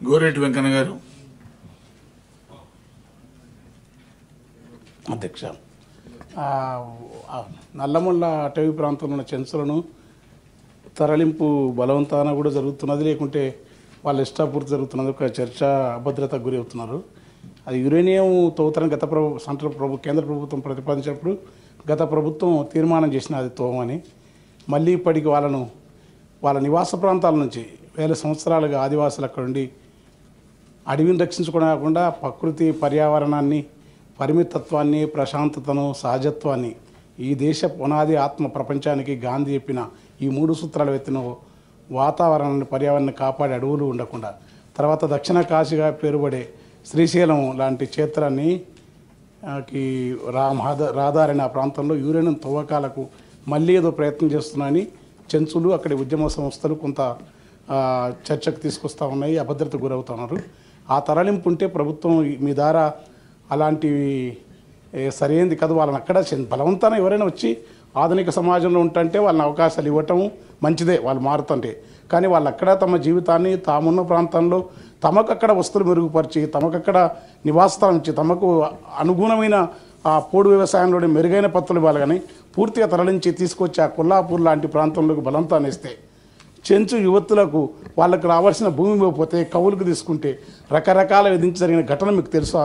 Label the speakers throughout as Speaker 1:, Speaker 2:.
Speaker 1: గోరెటి వెంకన్న గారు.
Speaker 2: అధ్యక్ష, నల్లమల్ల అటవీ ప్రాంతంలో ఉన్న చెంచులను తరలింపు బలవంతాన కూడా జరుగుతున్నది, లేకుంటే వాళ్ళ ఇష్టాపూర్తి జరుగుతున్నది. ఒక చర్చ అభద్రతకు గురి అవుతున్నారు. అది యురేనియం తవ్వుతారని కేంద్ర ప్రభుత్వం ప్రతిపాదించినప్పుడు గత ప్రభుత్వం తీర్మానం చేసిన అది తోమని. మళ్ళీ ఇప్పటికి వాళ్ళ నివాస ప్రాంతాల నుంచి వేల సంవత్సరాలుగా ఆదివాసులు అక్కడ ఉండి అడవిని రక్షించుకోకుండా ప్రకృతి పర్యావరణాన్ని, పరిమితత్వాన్ని, ప్రశాంతతను, సహజత్వాన్ని, ఈ దేశ పునాది ఆత్మ ప్రపంచానికి గాంధీ చెప్పిన ఈ 3 సూత్రాలు ఎత్తిన వాతావరణాన్ని, పర్యావరణాన్ని కాపాడే అడవులు ఉండకుండా, తర్వాత దక్షిణ కాశీగా పేరుపడే శ్రీశైలం లాంటి క్షేత్రాన్ని రహదారైన ఆ ప్రాంతంలో యురేనియం తవ్వకాలకు మళ్ళీ ఏదో ప్రయత్నం చేస్తున్నాయని చెంచులు, అక్కడి ఉద్యమ సంస్థలు కొంత చర్చకు తీసుకొస్తూ ఉన్నాయి, అభద్రతకు గురవుతున్నారు. ఆ తరలింపు ఉంటే ప్రభుత్వం మీ ద్వారా అలాంటివి సరైనది కాదు. వాళ్ళని అక్కడ బలవంతాన ఎవరైనా వచ్చి ఆధునిక సమాజంలో ఉంటుంటే వాళ్ళని అవకాశాలు ఇవ్వటం మంచిదే, వాళ్ళు మారుతుంటే. కానీ వాళ్ళు అక్కడ తమ జీవితాన్ని తామున్న ప్రాంతంలో తమకు అక్కడ వస్తువులు మెరుగుపరిచి, తమకక్కడ నివాసస్థలం ఇచ్చి, తమకు అనుగుణమైన ఆ పోడు వ్యవసాయంలోని మెరుగైన పత్తులు ఇవ్వాలి. కానీ పూర్తిగా తరలించి తీసుకొచ్చి ఆ కొల్లాపూర్ లాంటి ప్రాంతంలోకి బలవంతాన్ని ఇస్తే చెంచు యువతులకు వాళ్ళకు రావాల్సిన భూమి ఇవ్వకపోతే కవులకు తీసుకుంటే రకరకాల విధించి జరిగిన ఘటన మీకు తెలుసు.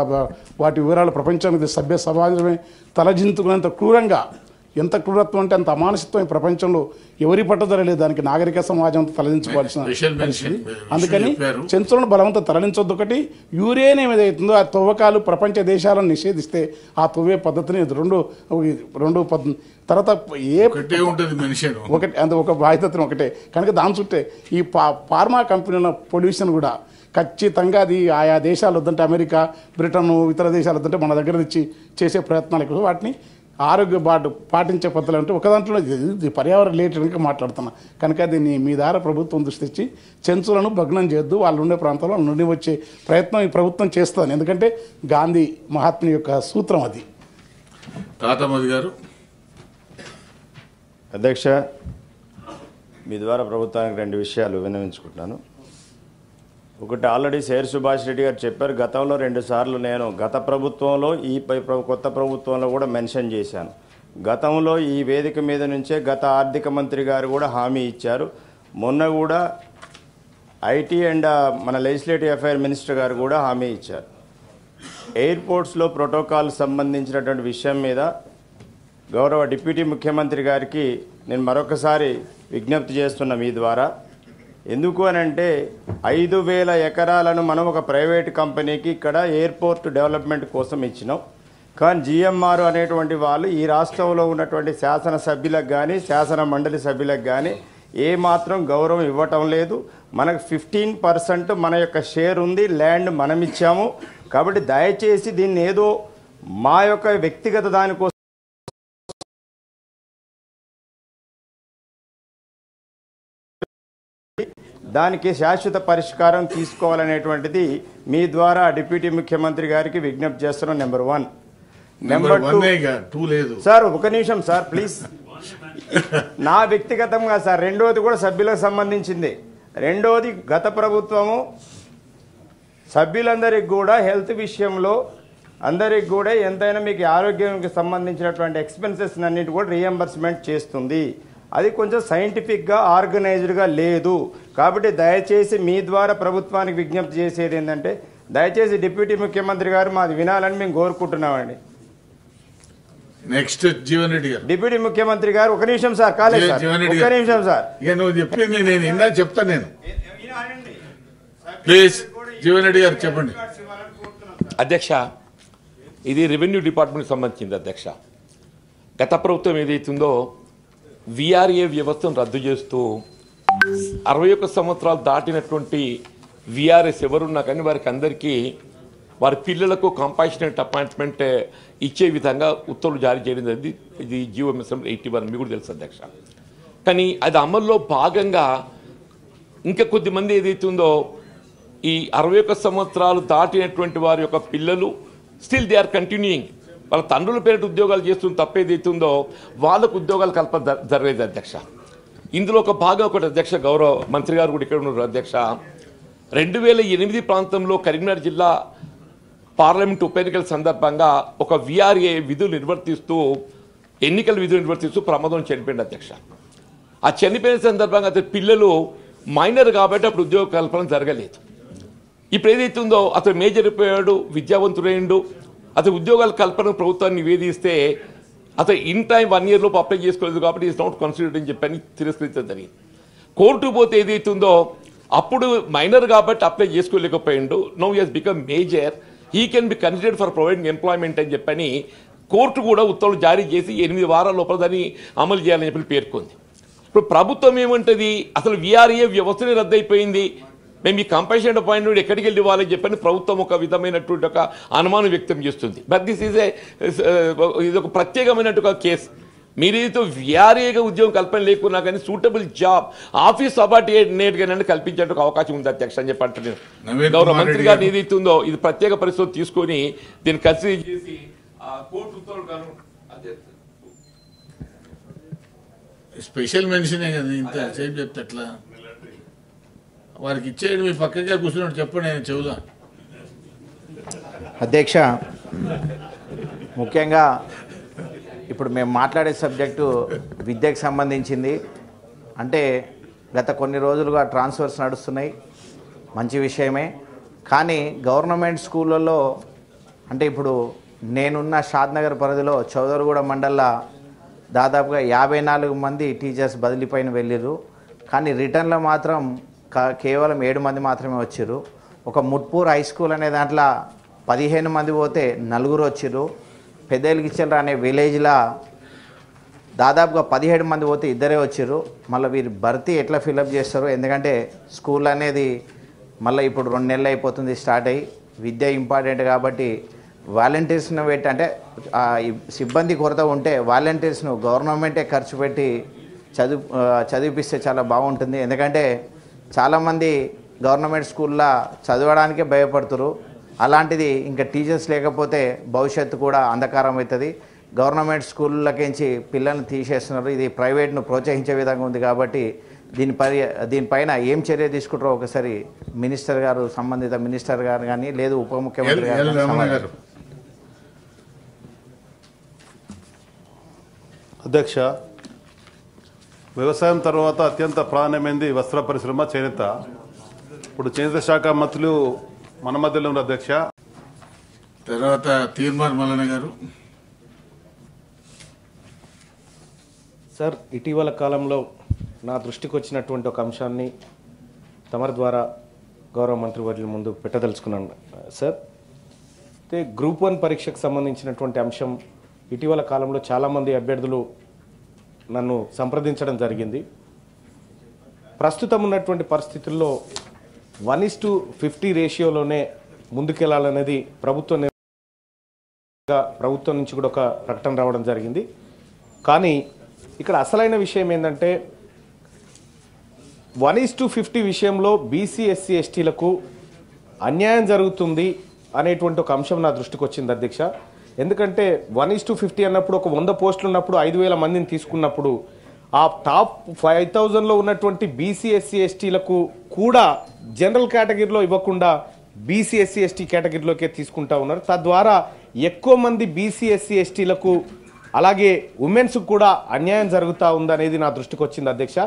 Speaker 2: వాటి వివరాలు ప్రపంచానికి సభ్య సమాజమే తలజింతుకునేంత క్రూరంగా, ఎంత క్రూరత్వం అంటే అంత అమానుషత్వం ఈ ప్రపంచంలో ఎవరి పట్టుదరలేదు. దానికి నాగరిక సమాజంతో తరలించుకోవాల్సిన పరిస్థితి. అందుకని చెంచులను బలవంతం తరలించొద్దు. ఒకటి, యురేనియం ఏదైతుందో ఆ తవ్వకాలు ప్రపంచ దేశాలను నిషేధిస్తే ఆ తవ్వే పద్ధతిని రెండు తర్వాత ఒకటి అంత ఒక బాధ్యతను ఒకటే కనుక దాని చుట్టే ఈ ఫార్మా కంపెనీల పొల్యూషన్ కూడా ఖచ్చితంగా అది ఆయా దేశాలు వద్దంటే, అమెరికా, బ్రిటన్, ఇతర దేశాలు వద్దంటే మన దగ్గర ఇచ్చి చేసే ప్రయత్నాలు వాటిని ఆరోగ్య పాటించే పద్ధతులు అంటే ఒక దాంట్లో పర్యావరణ రిలేటెడ్గా మాట్లాడుతున్నా. కనుక దీన్ని మీ ద్వారా ప్రభుత్వం దృష్టి ఇచ్చి చెంచులను భగ్నం చేయొద్దు. వాళ్ళు ఉండే ప్రాంతంలో నుండి వచ్చే ప్రయత్నం ఈ ప్రభుత్వం చేస్తుంది. ఎందుకంటే గాంధీ మహాత్ముని యొక్క సూత్రం అది.
Speaker 1: తాతమది గారు.
Speaker 3: అధ్యక్ష, మీ ద్వారా ప్రభుత్వానికి 2 విషయాలు విన్నవించుకుంటున్నాను. ఒకటి, ఆల్రెడీ శేర్ సుభాష్ రెడ్డి గారు చెప్పారు. గతంలో 2 సార్లు నేను గత ప్రభుత్వంలో కొత్త ప్రభుత్వంలో కూడా మెన్షన్ చేశాను. గతంలో ఈ వేదిక మీద నుంచే గత ఆర్థిక మంత్రి గారు కూడా హామీ ఇచ్చారు. మొన్న కూడా ఐటీ అండ్ మన లెజిస్లేటివ్ అఫైర్ మినిస్టర్ గారు కూడా హామీ ఇచ్చారు. ఎయిర్పోర్ట్స్లో ప్రోటోకాల్ సంబంధించినటువంటి విషయం మీద గౌరవ డిప్యూటీ ముఖ్యమంత్రి గారికి నేను మరొకసారి విజ్ఞప్తి చేస్తున్న మీ ద్వారా. ఎందుకు అనంటే 5,000 ఎకరాలను మనం ఒక ప్రైవేట్ కంపెనీకి ఇక్కడ ఎయిర్పోర్ట్ డెవలప్మెంట్ కోసం ఇచ్చినాం. కానీ జిఎంఆర్ అనేటువంటి వాళ్ళు ఈ రాష్ట్రంలో ఉన్నటువంటి శాసనసభ్యులకు కానీ శాసన మండలి సభ్యులకు కానీ ఏమాత్రం గౌరవం ఇవ్వటం లేదు. మనకు 15% మన యొక్క షేర్ ఉంది, ల్యాండ్ మనం ఇచ్చాము. కాబట్టి దయచేసి దీన్ని ఏదో మా యొక్క వ్యక్తిగత దానికోసం దానికి శాశ్వత పరిష్కారం తీసుకోవాలనేటువంటిది మీ ద్వారా డిప్యూటీ ముఖ్యమంత్రి గారికి విజ్ఞప్తి చేస్తున్నాం. నెంబర్ 1. నెంబర్ 2
Speaker 1: లేదు
Speaker 3: సార్, ఒక నిమిషం సార్ ప్లీజ్. నా వ్యక్తిగతంగా సార్, రెండోది కూడా సభ్యులకు సంబంధించింది. రెండోది, గత ప్రభుత్వము సభ్యులందరికీ కూడా హెల్త్ విషయంలో అందరికి కూడా ఎంతైనా మీకు ఆరోగ్యానికి సంబంధించినటువంటి ఎక్స్పెన్సెస్ అన్నిటి కూడా రీఎంబర్స్మెంట్ చేస్తుంది. అది కొంచెం సైంటిఫిక్గా ఆర్గనైజ్డ్గా లేదు. కాబట్టి దయచేసి మీ ద్వారా ప్రభుత్వానికి విజ్ఞప్తి చేసేది ఏంటంటే, దయచేసి డిప్యూటీ ముఖ్యమంత్రి గారు మాది వినాలని మేము కోరుకుంటున్నామండి.
Speaker 1: నెక్స్ట్ జీవన్ రెడ్డి గారు.
Speaker 3: డిప్యూటీ ముఖ్యమంత్రి గారు, ఒక నిమిషం సార్, కాలేదు సార్, ఒక నిమిషం సార్.
Speaker 1: నువ్వు చెప్పింది నేను ఇందా చెప్తాను నేను. ప్లీజ్ జీవన్ రెడ్డి గారు చెప్పండి.
Speaker 4: అధ్యక్ష, ఇది రెవెన్యూ డిపార్ట్మెంట్కి సంబంధించింది. అధ్యక్ష, గత ప్రభుత్వం ఏదైతుందో విఆర్ఏ వ్యవస్థను రద్దు చేస్తూ 61 సంవత్సరాలు దాటినటువంటి విఆర్ఎస్ ఎవరున్నా కానీ వారికి అందరికీ వారి పిల్లలకు కంపాషనేట్ అపాయింట్మెంట్ ఇచ్చే విధంగా ఉత్తర్వులు జారీ చేయడం జరిగింది. ఇది జీవోఎంఎస్ఎం 81 మీకు కూడా తెలుసు అధ్యక్ష. కానీ అది అమల్లో భాగంగా ఇంకా కొద్దిమంది ఏదైతుందో ఈ 61 సంవత్సరాలు దాటినటువంటి వారి యొక్క పిల్లలు స్టిల్ దే ఆర్ కంటిన్యూయింగ్ వాళ్ళ తండ్రుల పేరిట ఉద్యోగాలు చేస్తున్న తప్పేదైతుందో వాళ్ళకు ఉద్యోగాలు కల్పన జరగలేదు అధ్యక్ష. ఇందులో ఒక భాగం ఒకటి అధ్యక్ష, గౌరవ మంత్రి గారు కూడా ఇక్కడ ఉన్నారు అధ్యక్ష. 2008 ప్రాంతంలో కరీంనగర్ జిల్లా పార్లమెంట్ ఉప ఎన్నికల సందర్భంగా ఒక విఆర్ఏ విధులు నిర్వర్తిస్తూ ప్రమాదం చనిపోయింది అధ్యక్ష. ఆ చనిపోయిన సందర్భంగా అతని పిల్లలు మైనర్ కాబట్టి అప్పుడు ఉద్యోగ కల్పన జరగలేదు. ఇప్పుడు ఏదైతే ఉందో అతను మేజర్ అయిపోయాడు, విద్యావంతుడైండు, అతను ఉద్యోగాల కల్పన ప్రభుత్వాన్ని నివేదిస్తే అతను ఇన్ టైం 1 year లోపు అప్లై చేసుకోలేదు కాబట్టి ఈజ్ నాట్ కన్సిడర్డ్ అని చెప్పని తిరస్కరించడం జరిగింది. కోర్టు పోతే ఏదైతే ఉందో అప్పుడు మైనర్ కాబట్టి అప్లై చేసుకోలేకపోయిండు. Now he has become major, he can be considered for providing employment అని చెప్పని కోర్టు కూడా ఉత్తర్వులు జారీ చేసి 8 వారాల లోపల దాన్ని అమలు చేయాలని చెప్పి పేర్కొంది. ఇప్పుడు ప్రభుత్వం ఏమంటుంది, అసలు విఆర్ఏ వ్యవస్థనే రద్దయిపోయింది, మేము ఈ కంపల్షన్ అపాయింట్మెంట్ ఎక్కడికి వెళ్ళి ఇవ్వాలని చెప్పని ప్రభుత్వం ఒక విధమైనటువంటి ఒక అనుమానం వ్యక్తం చేస్తుంది. బట్ దిస్ ఈజ్ ఇది ఒక ప్రత్యేకమైనటువంటి ఒక కేసు. మీరేదో విఆర్ఏగా ఉద్యోగం కల్పన లేకున్నా కానీ సూటబుల్ జాబ్ ఆఫీస్ సబార్డినేట్గానే కల్పించే అవకాశం ఉంది అధ్యక్ష అని చెప్పి అంటున్నాను. గౌరవ మంత్రి గారు ఏదైతే ఉందో ఇది ప్రత్యేక పరిస్థితి తీసుకొని దీన్ని కన్సిడర్ చేసి కోర్టు ఉత్తర్వులు గాను
Speaker 1: స్పెషల్ మెన్షనే కదా, ఇంత సేపు చెప్తే ఎట్లా? వారికి ఇచ్చేయండి, మీ పక్కగా కూర్చున్నాడు చెప్పండి, నేను చెబుదా.
Speaker 5: అధ్యక్ష, ముఖ్యంగా ఇప్పుడు మేము మాట్లాడే సబ్జెక్టు విద్యకు సంబంధించింది. అంటే గత కొన్ని రోజులుగా ట్రాన్స్ఫర్స్ నడుస్తున్నాయి, మంచి విషయమే. కానీ గవర్నమెంట్ స్కూళ్ళల్లో అంటే ఇప్పుడు నేనున్న షాద్నగర్ పరిధిలో చౌదరిగూడ మండల్లో దాదాపుగా 54 మంది టీచర్స్ బదిలీపైన వెళ్ళిర్రు. కానీ రిటర్న్లో మాత్రం కేవలం 7 మంది మాత్రమే వచ్చిర్రు. ఒక ముట్పూర్ హై స్కూల్ అనే దాంట్లో 15 మంది పోతే 4 వచ్చిర్రు. పెద్దెలిగిచ్చల అనే విలేజ్లో దాదాపుగా 17 మంది పోతే 2 వచ్చిర్రు. మళ్ళీ వీరు భర్తీ ఎట్లా ఫిలప్ చేస్తారు? ఎందుకంటే స్కూల్ అనేది మళ్ళీ ఇప్పుడు 2 నెలలు అయిపోతుంది స్టార్ట్ అయ్యి. విద్య ఇంపార్టెంట్ కాబట్టి వాలంటీర్స్ను పెట్టి, అంటే సిబ్బంది కొరత ఉంటే వాలంటీర్స్ను గవర్నమెంటే ఖర్చు పెట్టి చదివిపిస్తే చాలా బాగుంటుంది. ఎందుకంటే చాలామంది గవర్నమెంట్ స్కూల్లో చదవడానికే భయపడుతున్నారు. అలాంటిది ఇంకా టీచర్స్ లేకపోతే భవిష్యత్తు కూడా అంధకారం అవుతుంది. గవర్నమెంట్ స్కూళ్ళకించి పిల్లల్ని తీసేస్తున్నారు. ఇది ప్రైవేట్ను ప్రోత్సహించే విధంగా ఉంది. కాబట్టి దీనిపైన ఏం చర్య తీసుకుంటారో ఒకసారి మినిస్టర్ గారు, సంబంధిత మినిస్టర్ గారు కానీ లేదు ఉప ముఖ్యమంత్రి గారు.
Speaker 6: అధ్యక్ష, వ్యవసాయం తర్వాత అత్యంత ప్రాధాన్యమైనది వస్త్ర పరిశ్రమ, చేనేత. ఇప్పుడు చేనేత శాఖ మంత్రులు మన మధ్యలో ఉన్నారు అధ్యక్ష.
Speaker 1: తర్వాత తీర్మార్ మల్లన్న గారు.
Speaker 7: సార్, ఇటీవల కాలంలో నా దృష్టికి వచ్చినటువంటి ఒక అంశాన్ని తమరి ద్వారా గౌరవ మంత్రివర్యుల ముందు పెట్టదలుచుకున్నాను సార్. అయితే గ్రూప్ 1 పరీక్షకు సంబంధించినటువంటి అంశం ఇటీవల కాలంలో చాలామంది అభ్యర్థులు నన్ను సంప్రదించడం జరిగింది. ప్రస్తుతం ఉన్నటువంటి పరిస్థితుల్లో 1:50 రేషియోలోనే ముందుకెళ్లాలనేది ప్రభుత్వం నుంచి కూడా ఒక ప్రకటన రావడం జరిగింది. కానీ ఇక్కడ అసలైన విషయం ఏంటంటే 1:50 విషయంలో బీసీ ఎస్సీ ఎస్టీలకు అన్యాయం జరుగుతుంది అనేటువంటి ఒక అంశం నా దృష్టికి వచ్చింది అధ్యక్ష. ఎందుకంటే 1:50 అన్నప్పుడు ఒక 100 పోస్టులు ఉన్నప్పుడు 5,000 మందిని తీసుకున్నప్పుడు ఆ టాప్ 5,000లో ఉన్నటువంటి బీసీ ఎస్సీ ఎస్టీలకు కూడా జనరల్ కేటగిరీలో ఇవ్వకుండా బీసీ ఎస్సీ ఎస్టీ కేటగిరీలోకే తీసుకుంటా ఉన్నారు. తద్వారా ఎక్కువ మంది బీసీ ఎస్సీ ఎస్టీలకు అలాగే ఉమెన్స్ కూడా అన్యాయం జరుగుతూ ఉందనేది నా దృష్టికి వచ్చింది అధ్యక్ష.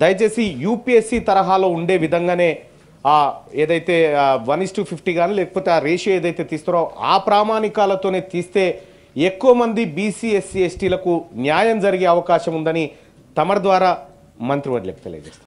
Speaker 7: దయచేసి యూపీఎస్సీ తరహాలో ఉండే విధంగానే ఏదైతే 1:50 కానీ లేకపోతే ఆ రేషియో ఏదైతే తీస్తారో ఆ ప్రామాణికాలతోనే తీస్తే ఎక్కువ మంది బీసీ ఎస్సీ ఎస్టీలకు న్యాయం జరిగే అవకాశం ఉందని తమరి ద్వారా మంత్రివర్యులకు తెలియజేస్తారు.